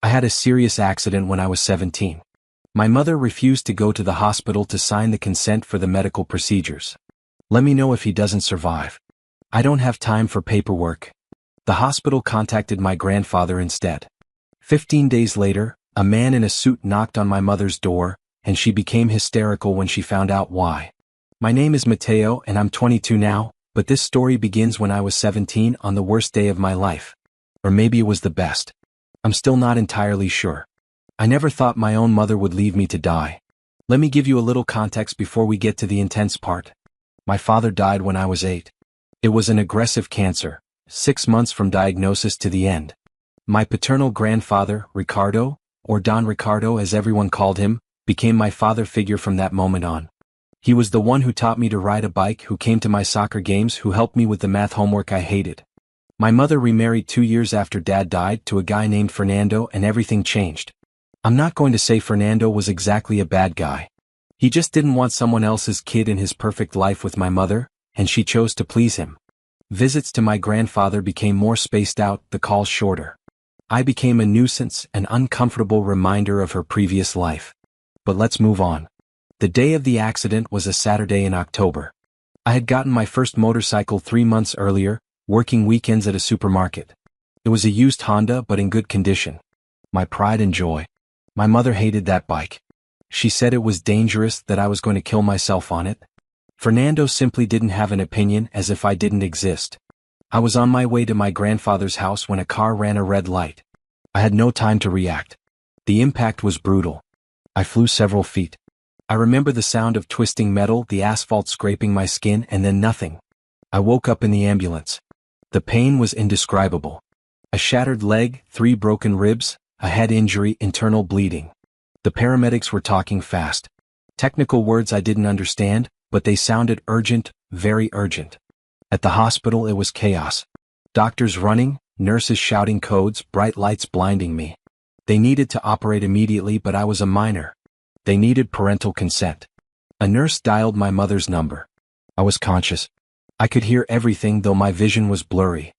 I had a serious accident when I was 17. My mother refused to go to the hospital to sign the consent for the medical procedures. Let me know if he doesn't survive. I don't have time for paperwork. The hospital contacted my grandfather instead. 15 days later, a man in a suit knocked on my mother's door, and she became hysterical when she found out why. My name is Mateo and I'm 22 now, but this story begins when I was 17 on the worst day of my life. Or maybe it was the best. I'm still not entirely sure. I never thought my own mother would leave me to die. Let me give you a little context before we get to the intense part. My father died when I was 8. It was an aggressive cancer, 6 months from diagnosis to the end. My paternal grandfather, Ricardo, or Don Ricardo as everyone called him, became my father figure from that moment on. He was the one who taught me to ride a bike, who came to my soccer games, who helped me with the math homework I hated. My mother remarried 2 years after Dad died to a guy named Fernando, and everything changed. I'm not going to say Fernando was exactly a bad guy. He just didn't want someone else's kid in his perfect life with my mother, and she chose to please him. Visits to my grandfather became more spaced out, the calls shorter. I became a nuisance, an uncomfortable reminder of her previous life. But let's move on. The day of the accident was a Saturday in October. I had gotten my first motorcycle 3 months earlier, working weekends at a supermarket. It was a used Honda but in good condition. My pride and joy. My mother hated that bike. She said it was dangerous, that I was going to kill myself on it. Fernando simply didn't have an opinion, as if I didn't exist. I was on my way to my grandfather's house when a car ran a red light. I had no time to react. The impact was brutal. I flew several feet. I remember the sound of twisting metal, the asphalt scraping my skin, and then nothing. I woke up in the ambulance. The pain was indescribable. A shattered leg, 3 broken ribs, a head injury, internal bleeding. The paramedics were talking fast. Technical words I didn't understand, but they sounded urgent, very urgent. At the hospital it was chaos. Doctors running, nurses shouting codes, bright lights blinding me. They needed to operate immediately, but I was a minor. They needed parental consent. A nurse dialed my mother's number. I was conscious. I could hear everything, though my vision was blurry.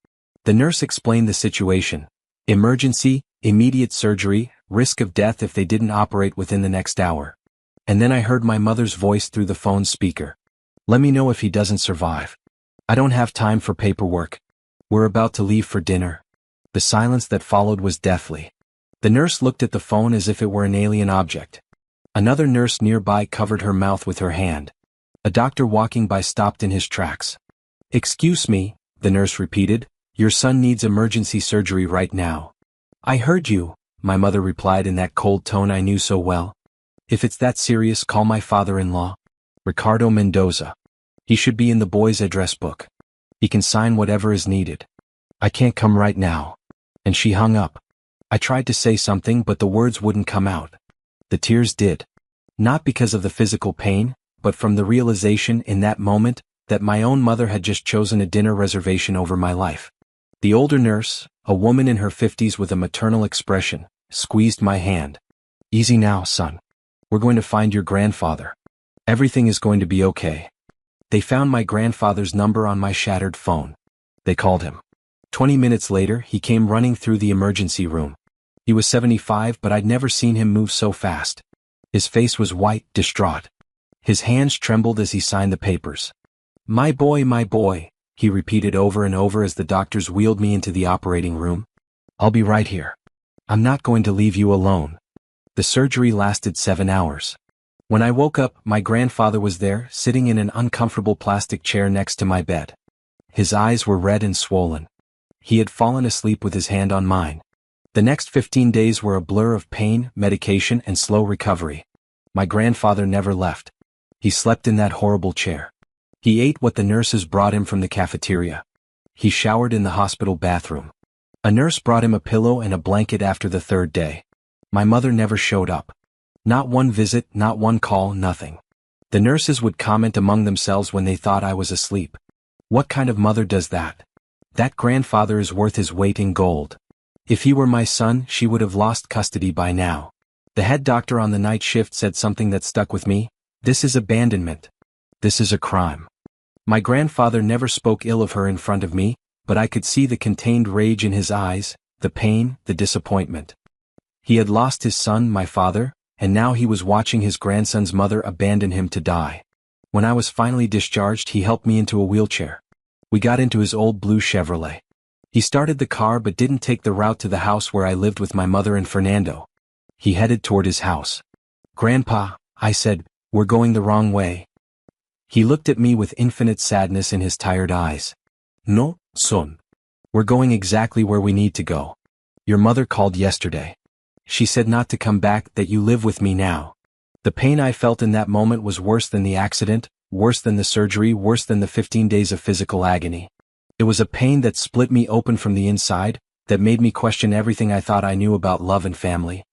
The nurse explained the situation. Emergency, immediate surgery, risk of death if they didn't operate within the next hour. And then I heard my mother's voice through the phone's speaker. Let me know if he doesn't survive. I don't have time for paperwork. We're about to leave for dinner. The silence that followed was deathly. The nurse looked at the phone as if it were an alien object. Another nurse nearby covered her mouth with her hand. A doctor walking by stopped in his tracks. "Excuse me," the nurse repeated, "your son needs emergency surgery right now." "I heard you," my mother replied in that cold tone I knew so well. "If it's that serious, call my father-in-law, Ricardo Mendoza. He should be in the boy's address book. He can sign whatever is needed. I can't come right now." And she hung up. I tried to say something, but the words wouldn't come out. The tears did. Not because of the physical pain, but from the realization in that moment that my own mother had just chosen a dinner reservation over my life. The older nurse, a woman in her 50s with a maternal expression, squeezed my hand. "Easy now, son. We're going to find your grandfather. Everything is going to be okay." They found my grandfather's number on my shattered phone. They called him. 20 minutes later, he came running through the emergency room. He was 75, but I'd never seen him move so fast. His face was white, distraught. His hands trembled as he signed the papers. My boy," he repeated over and over as the doctors wheeled me into the operating room. "I'll be right here. I'm not going to leave you alone." The surgery lasted 7 hours. When I woke up, my grandfather was there, sitting in an uncomfortable plastic chair next to my bed. His eyes were red and swollen. He had fallen asleep with his hand on mine. The next 15 days were a blur of pain, medication, and slow recovery. My grandfather never left. He slept in that horrible chair. He ate what the nurses brought him from the cafeteria. He showered in the hospital bathroom. A nurse brought him a pillow and a blanket after the 3rd day. My mother never showed up. Not one visit, not one call, nothing. The nurses would comment among themselves when they thought I was asleep. What kind of mother does that? That grandfather is worth his weight in gold. If he were my son, she would have lost custody by now. The head doctor on the night shift said something that stuck with me. "This is abandonment. This is a crime." My grandfather never spoke ill of her in front of me, but I could see the contained rage in his eyes, the pain, the disappointment. He had lost his son, my father, and now he was watching his grandson's mother abandon him to die. When I was finally discharged, he helped me into a wheelchair. We got into his old blue Chevrolet. He started the car but didn't take the route to the house where I lived with my mother and Fernando. He headed toward his house. "Grandpa," I said, "we're going the wrong way." He looked at me with infinite sadness in his tired eyes. "No, son. We're going exactly where we need to go. Your mother called yesterday. She said not to come back, that you live with me now." The pain I felt in that moment was worse than the accident, worse than the surgery, worse than the 15 days of physical agony. It was a pain that split me open from the inside, that made me question everything I thought I knew about love and family.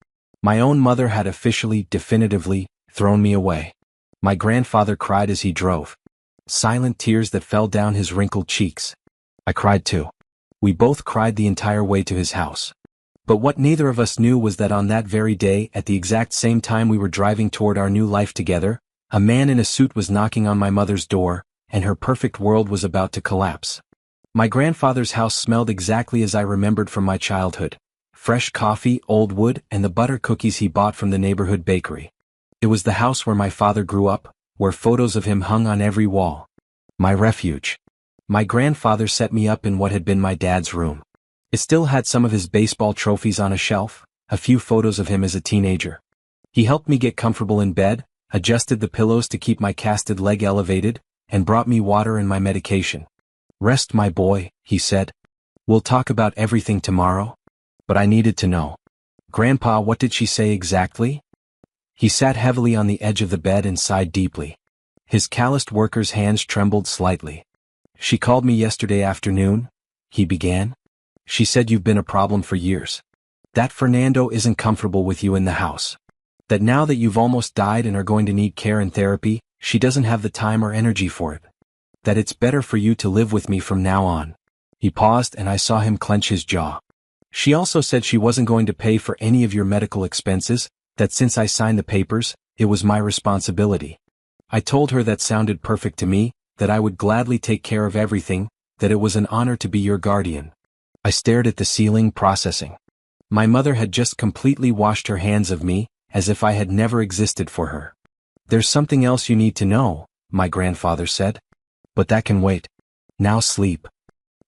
My own mother had officially, definitively, thrown me away. My grandfather cried as he drove. Silent tears that fell down his wrinkled cheeks. I cried too. We both cried the entire way to his house. But what neither of us knew was that on that very day, at the exact same time we were driving toward our new life together, a man in a suit was knocking on my mother's door, and her perfect world was about to collapse. My grandfather's house smelled exactly as I remembered from my childhood. Fresh coffee, old wood, and the butter cookies he bought from the neighborhood bakery. It was the house where my father grew up, where photos of him hung on every wall. My refuge. My grandfather set me up in what had been my dad's room. It still had some of his baseball trophies on a shelf, a few photos of him as a teenager. He helped me get comfortable in bed, adjusted the pillows to keep my casted leg elevated, and brought me water and my medication. "Rest, my boy," he said. "We'll talk about everything tomorrow." But I needed to know. "Grandpa, what did she say exactly?" He sat heavily on the edge of the bed and sighed deeply. His calloused worker's hands trembled slightly. "She called me yesterday afternoon," he began. "She said you've been a problem for years. That Fernando isn't comfortable with you in the house. That now that you've almost died and are going to need care and therapy, she doesn't have the time or energy for it. That it's better for you to live with me from now on." He paused and I saw him clench his jaw. "She also said she wasn't going to pay for any of your medical expenses, that since I signed the papers, it was my responsibility. I told her that sounded perfect to me, that I would gladly take care of everything, that it was an honor to be your guardian." I stared at the ceiling, processing. My mother had just completely washed her hands of me, as if I had never existed for her. "There's something else you need to know," my grandfather said. "But that can wait. Now sleep."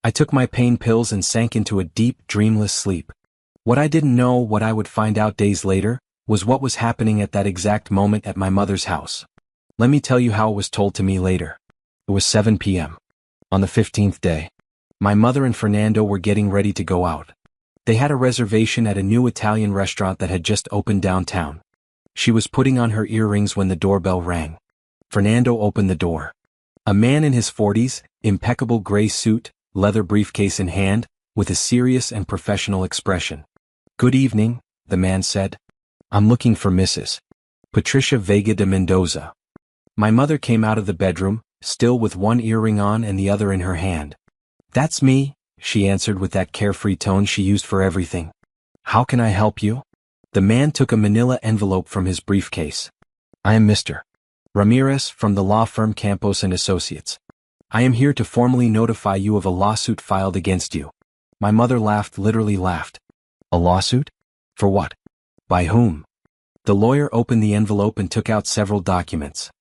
I took my pain pills and sank into a deep, dreamless sleep. What I didn't know, what I would find out days later, was what was happening at that exact moment at my mother's house. Let me tell you how it was told to me later. It was 7 p.m. on the 15th day. My mother and Fernando were getting ready to go out. They had a reservation at a new Italian restaurant that had just opened downtown. She was putting on her earrings when the doorbell rang. Fernando opened the door. A man in his 40s, impeccable gray suit, leather briefcase in hand, with a serious and professional expression. "Good evening," the man said. "I'm looking for Mrs. Patricia Vega de Mendoza." My mother came out of the bedroom, still with one earring on and the other in her hand. "That's me," she answered with that carefree tone she used for everything. "How can I help you?" The man took a manila envelope from his briefcase. "I am Mr. Ramirez from the law firm Campos and Associates. I am here to formally notify you of a lawsuit filed against you." My mother laughed, literally laughed. "A lawsuit? For what? By whom?" The lawyer opened the envelope and took out several documents.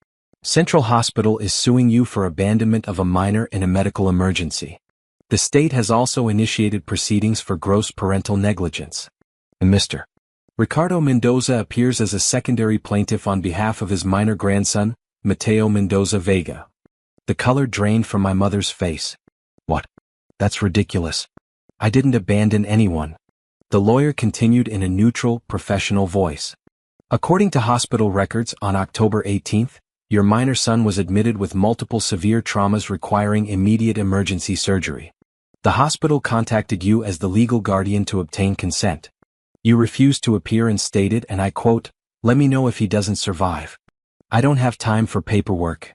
"Central Hospital is suing you for abandonment of a minor in a medical emergency. The state has also initiated proceedings for gross parental negligence. And Mr. Ricardo Mendoza appears as a secondary plaintiff on behalf of his minor grandson, Mateo Mendoza Vega." The color drained from my mother's face. "What? That's ridiculous. I didn't abandon anyone." The lawyer continued in a neutral, professional voice. "According to hospital records, on October 18th, your minor son was admitted with multiple severe traumas requiring immediate emergency surgery. The hospital contacted you as the legal guardian to obtain consent. You refused to appear and stated, and I quote, 'Let me know if he doesn't survive. I don't have time for paperwork.'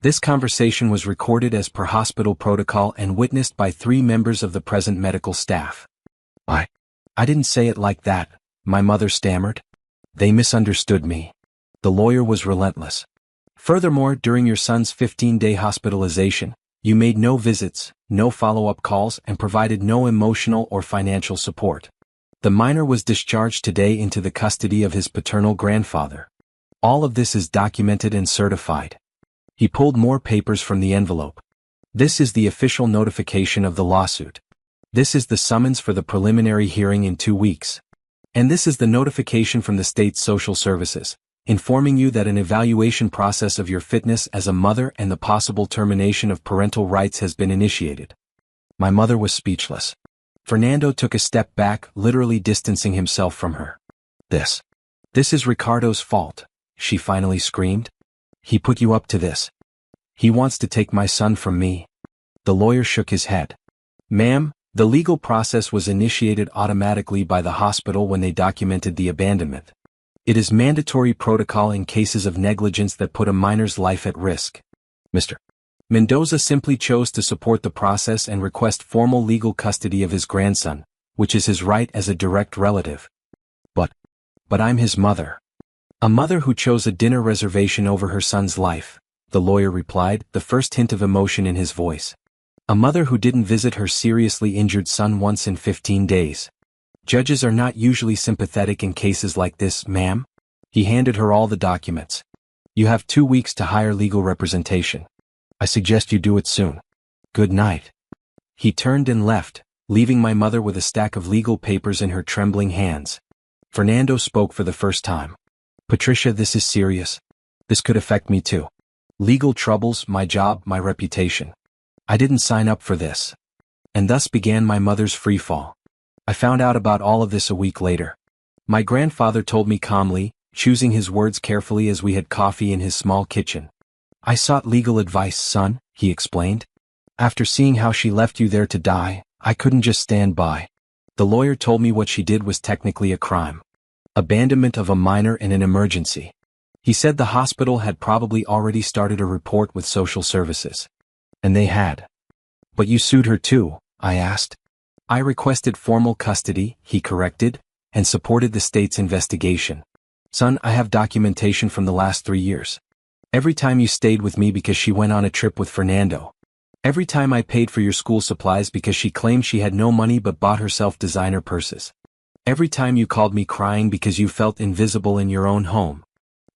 This conversation was recorded as per hospital protocol and witnessed by 3 members of the present medical staff." I didn't say it like that," my mother stammered. "They misunderstood me." The lawyer was relentless. "Furthermore, during your son's 15-day hospitalization, you made no visits, no follow-up calls, and provided no emotional or financial support. The minor was discharged today into the custody of his paternal grandfather. All of this is documented and certified. He pulled more papers from the envelope. This is the official notification of the lawsuit. This is the summons for the preliminary hearing in 2 weeks. And this is the notification from the state's social services, informing you that an evaluation process of your fitness as a mother and the possible termination of parental rights has been initiated. My mother was speechless. Fernando took a step back, literally distancing himself from her. This is Ricardo's fault, she finally screamed. He put you up to this. He wants to take my son from me. The lawyer shook his head. Ma'am, the legal process was initiated automatically by the hospital when they documented the abandonment. It is mandatory protocol in cases of negligence that put a minor's life at risk. Mr. Mendoza simply chose to support the process and request formal legal custody of his grandson, which is his right as a direct relative. But I'm his mother. A mother who chose a dinner reservation over her son's life, the lawyer replied, the first hint of emotion in his voice. A mother who didn't visit her seriously injured son once in 15 days. Judges are not usually sympathetic in cases like this, ma'am. He handed her all the documents. You have 2 weeks to hire legal representation. I suggest you do it soon. Good night. He turned and left, leaving my mother with a stack of legal papers in her trembling hands. Fernando spoke for the first time. Patricia, this is serious. This could affect me too. Legal troubles, my job, my reputation. I didn't sign up for this. And thus began my mother's free fall. I found out about all of this a week later. My grandfather told me calmly, choosing his words carefully as we had coffee in his small kitchen. I sought legal advice, son, he explained. After seeing how she left you there to die, I couldn't just stand by. The lawyer told me what she did was technically a crime. Abandonment of a minor in an emergency. He said the hospital had probably already started a report with social services. And they had. But you sued her too, I asked. I requested formal custody, he corrected, and supported the state's investigation. Son, I have documentation from the last 3 years. Every time you stayed with me because she went on a trip with Fernando. Every time I paid for your school supplies because she claimed she had no money but bought herself designer purses. Every time you called me crying because you felt invisible in your own home.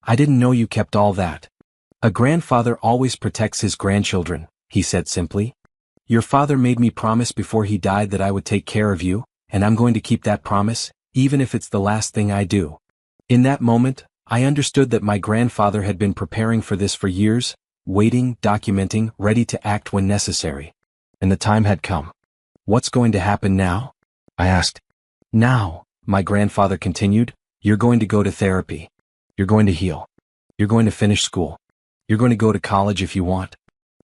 I didn't know you kept all that. A grandfather always protects his grandchildren, he said simply. Your father made me promise before he died that I would take care of you, and I'm going to keep that promise, even if it's the last thing I do. In that moment, I understood that my grandfather had been preparing for this for years, waiting, documenting, ready to act when necessary. And the time had come. What's going to happen now? I asked. Now, my grandfather continued, you're going to go to therapy. You're going to heal. You're going to finish school. You're going to go to college if you want.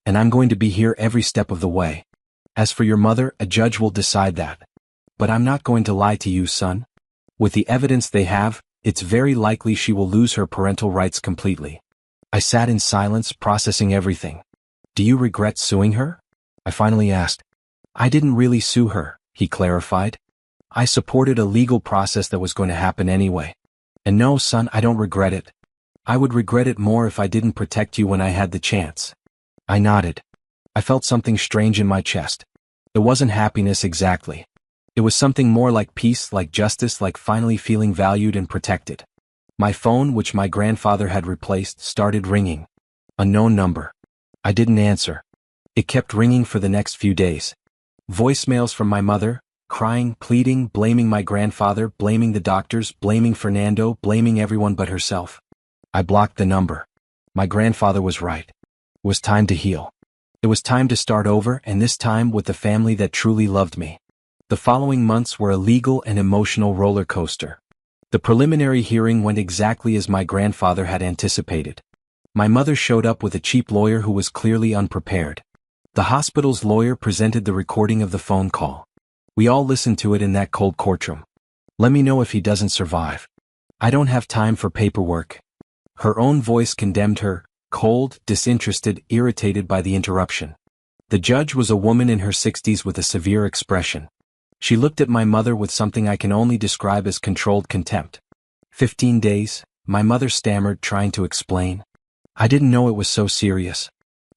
And I'm going to be here every step of the way. As for your mother, a judge will decide that. But I'm not going to lie to you, son. With the evidence they have, it's very likely she will lose her parental rights completely. I sat in silence, processing everything. Do you regret suing her? I finally asked. I didn't really sue her, he clarified. I supported a legal process that was going to happen anyway. And no, son, I don't regret it. I would regret it more if I didn't protect you when I had the chance. I nodded. I felt something strange in my chest. It wasn't happiness exactly. It was something more like peace, like justice, like finally feeling valued and protected. My phone, which my grandfather had replaced, started ringing. Unknown number. I didn't answer. It kept ringing for the next few days. Voicemails from my mother, crying, pleading, blaming my grandfather, blaming the doctors, blaming Fernando, blaming everyone but herself. I blocked the number. My grandfather was right. It was time to heal. It was time to start over, and this time with the family that truly loved me. The following months were a legal and emotional roller coaster. The preliminary hearing went exactly as my grandfather had anticipated. My mother showed up with a cheap lawyer who was clearly unprepared. The hospital's lawyer presented the recording of the phone call. We all listened to it in that cold courtroom. Let me know if he doesn't survive. I don't have time for paperwork. Her own voice condemned her, cold, disinterested, irritated by the interruption. The judge was a woman in her 60s with a severe expression. She looked at my mother with something I can only describe as controlled contempt. 15 days, my mother stammered, trying to explain. I didn't know it was so serious.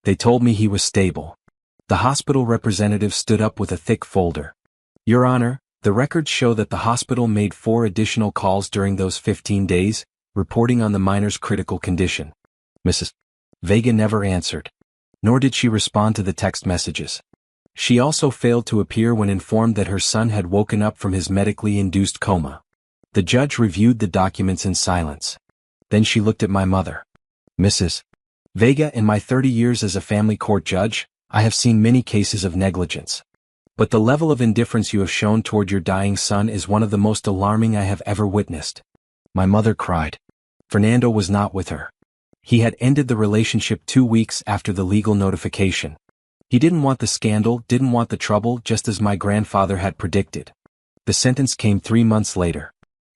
They told me he was stable. The hospital representative stood up with a thick folder. Your Honor, The records show that the hospital made 4 additional calls during those 15 days, reporting on the minor's critical condition. Mrs. Vega never answered. Nor did she respond to the text messages. She also failed to appear when informed that her son had woken up from his medically induced coma. The judge reviewed the documents in silence. Then she looked at my mother. Mrs. Vega, in my 30 years as a family court judge, I have seen many cases of negligence. But the level of indifference you have shown toward your dying son is one of the most alarming I have ever witnessed. My mother cried. Fernando was not with her. He had ended the relationship 2 weeks after the legal notification. He didn't want the scandal, didn't want the trouble, just as my grandfather had predicted. The sentence came 3 months later.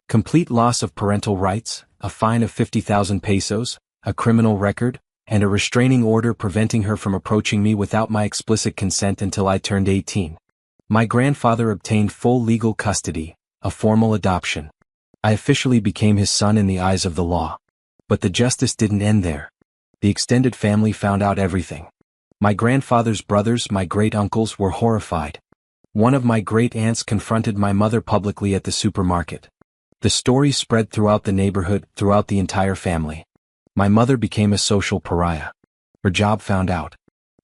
Complete loss of parental rights, a fine of 50,000 pesos, a criminal record, and a restraining order preventing her from approaching me without my explicit consent until I turned 18. My grandfather obtained full legal custody, a formal adoption. I officially became his son in the eyes of the law. But the justice didn't end there. The extended family found out everything. My grandfather's brothers, my great-uncles, were horrified. One of my great-aunts confronted my mother publicly at the supermarket. The story spread throughout the neighborhood, throughout the entire family. My mother became a social pariah. Her job found out.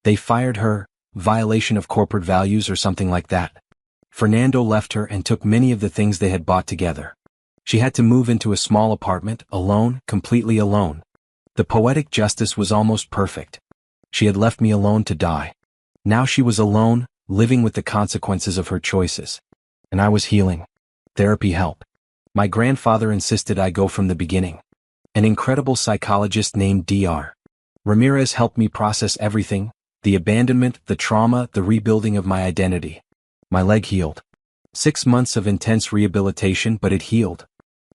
They fired her, violation of corporate values or something like that. Fernando left her and took many of the things they had bought together. She had to move into a small apartment, alone, completely alone. The poetic justice was almost perfect. She had left me alone to die. Now she was alone, living with the consequences of her choices. And I was healing. Therapy helped. My grandfather insisted I go from the beginning. An incredible psychologist named Dr. Ramirez helped me process everything, the abandonment, the trauma, the rebuilding of my identity. My leg healed. 6 months of intense rehabilitation, but it healed.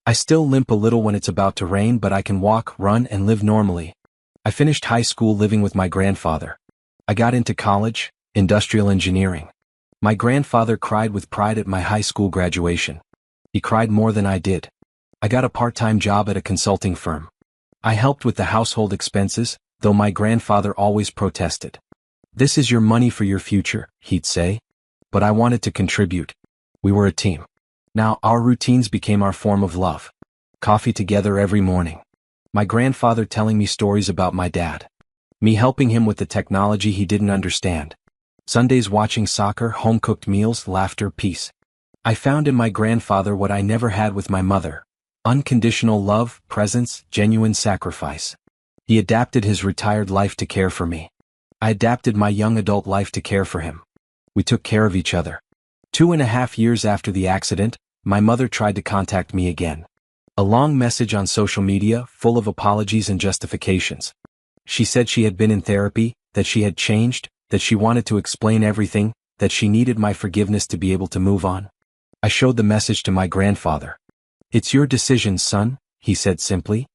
I still limp a little when it's about to rain, but I can walk, run, and live normally. I finished high school living with my grandfather. I got into college, industrial engineering. My grandfather cried with pride at my high school graduation. He cried more than I did. I got a part-time job at a consulting firm. I helped with the household expenses, though my grandfather always protested. This is your money for your future, he'd say. But I wanted to contribute. We were a team. Now our routines became our form of love. Coffee together every morning. My grandfather telling me stories about my dad. Me helping him with the technology he didn't understand. Sundays watching soccer, home-cooked meals, laughter, peace. I found in my grandfather what I never had with my mother. Unconditional love, presence, genuine sacrifice. He adapted his retired life to care for me. I adapted my young adult life to care for him. We took care of each other. 2.5 years after the accident, my mother tried to contact me again. A long message on social media, full of apologies and justifications. She said she had been in therapy, that she had changed, that she wanted to explain everything, that she needed my forgiveness to be able to move on. I showed the message to my grandfather. It's your decision, son, he said simply.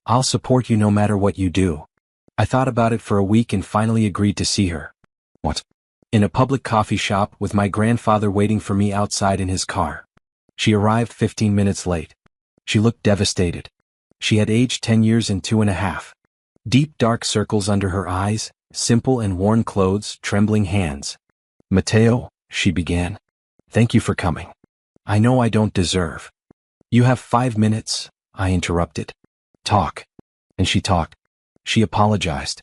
I'll support you no matter what you do. I thought about it for a week and finally agreed to see her. What? In a public coffee shop with my grandfather waiting for me outside in his car. She arrived 15 minutes late. She looked devastated. She had aged 10 years and 2.5. Deep dark circles under her eyes, simple and worn clothes, trembling hands. Mateo, she began. Thank you for coming. I know I don't deserve. You have 5 minutes, I interrupted. Talk. And she talked. She apologized.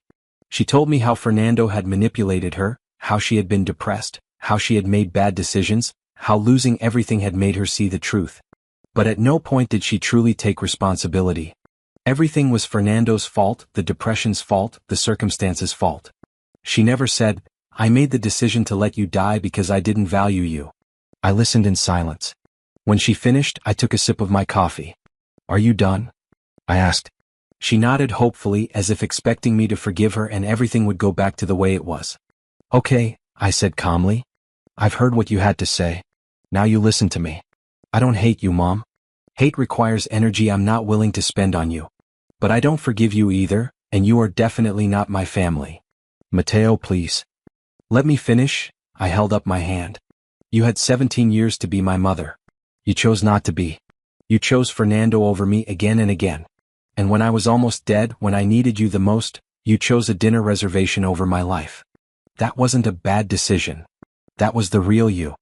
She told me how Fernando had manipulated her, how she had been depressed, how she had made bad decisions, how losing everything had made her see the truth. But at no point did she truly take responsibility. Everything was Fernando's fault, the depression's fault, the circumstances' fault. She never said, I made the decision to let you die because I didn't value you. I listened in silence. When she finished, I took a sip of my coffee. Are you done? I asked. She nodded hopefully, as if expecting me to forgive her and everything would go back to the way it was. Okay, I said calmly. I've heard what you had to say. Now you listen to me. I don't hate you, Mom. Hate requires energy I'm not willing to spend on you. But I don't forgive you either, and you are definitely not my family. Mateo, please. Let me finish. I held up my hand. You had 17 years to be my mother. You chose not to be. You chose Fernando over me again and again. And when I was almost dead, when I needed you the most, you chose a dinner reservation over my life. That wasn't a bad decision. That was the real you.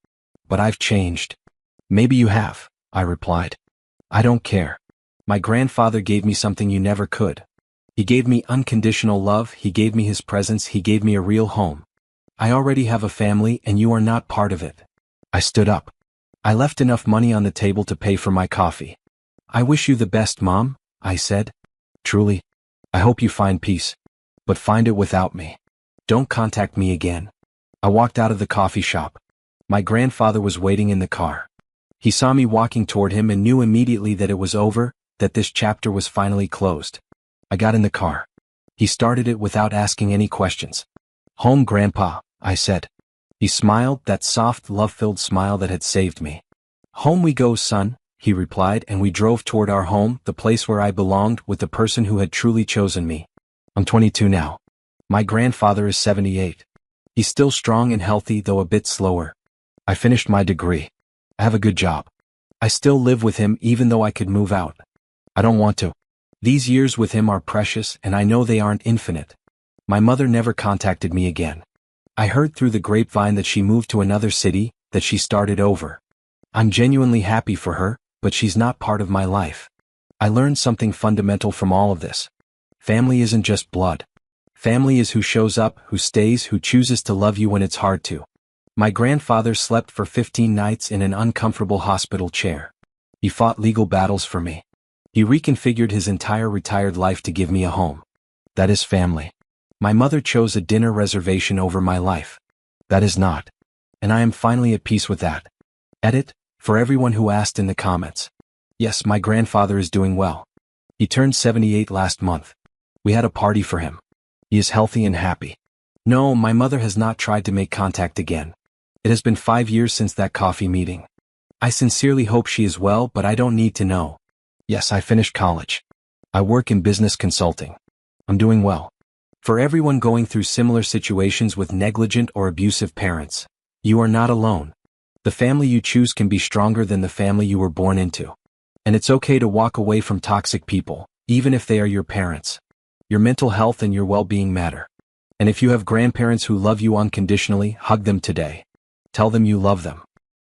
But I've changed. Maybe you have, I replied. I don't care. My grandfather gave me something you never could. He gave me unconditional love, he gave me his presence, he gave me a real home. I already have a family and you are not part of it. I stood up. I left enough money on the table to pay for my coffee. I wish you the best, Mom, I said. Truly. I hope you find peace. But find it without me. Don't contact me again. I walked out of the coffee shop. My grandfather was waiting in the car. He saw me walking toward him and knew immediately that it was over, that this chapter was finally closed. I got in the car. He started it without asking any questions. Home, Grandpa, I said. He smiled, that soft, love-filled smile that had saved me. Home we go, son, he replied, and we drove toward our home, the place where I belonged, with the person who had truly chosen me. I'm 22 now. My grandfather is 78. He's still strong and healthy, though a bit slower. I finished my degree. I have a good job. I still live with him even though I could move out. I don't want to. These years with him are precious and I know they aren't infinite. My mother never contacted me again. I heard through the grapevine that she moved to another city, that she started over. I'm genuinely happy for her, but she's not part of my life. I learned something fundamental from all of this. Family isn't just blood. Family is who shows up, who stays, who chooses to love you when it's hard to. My grandfather slept for 15 nights in an uncomfortable hospital chair. He fought legal battles for me. He reconfigured his entire retired life to give me a home. That is family. My mother chose a dinner reservation over my life. That is not. And I am finally at peace with that. Edit, for everyone who asked in the comments. Yes, my grandfather is doing well. He turned 78 last month. We had a party for him. He is healthy and happy. No, my mother has not tried to make contact again. It has been 5 years since that coffee meeting. I sincerely hope she is well, but I don't need to know. Yes, I finished college. I work in business consulting. I'm doing well. For everyone going through similar situations with negligent or abusive parents, you are not alone. The family you choose can be stronger than the family you were born into. And it's okay to walk away from toxic people, even if they are your parents. Your mental health and your well-being matter. And if you have grandparents who love you unconditionally, hug them today. Tell them you love them.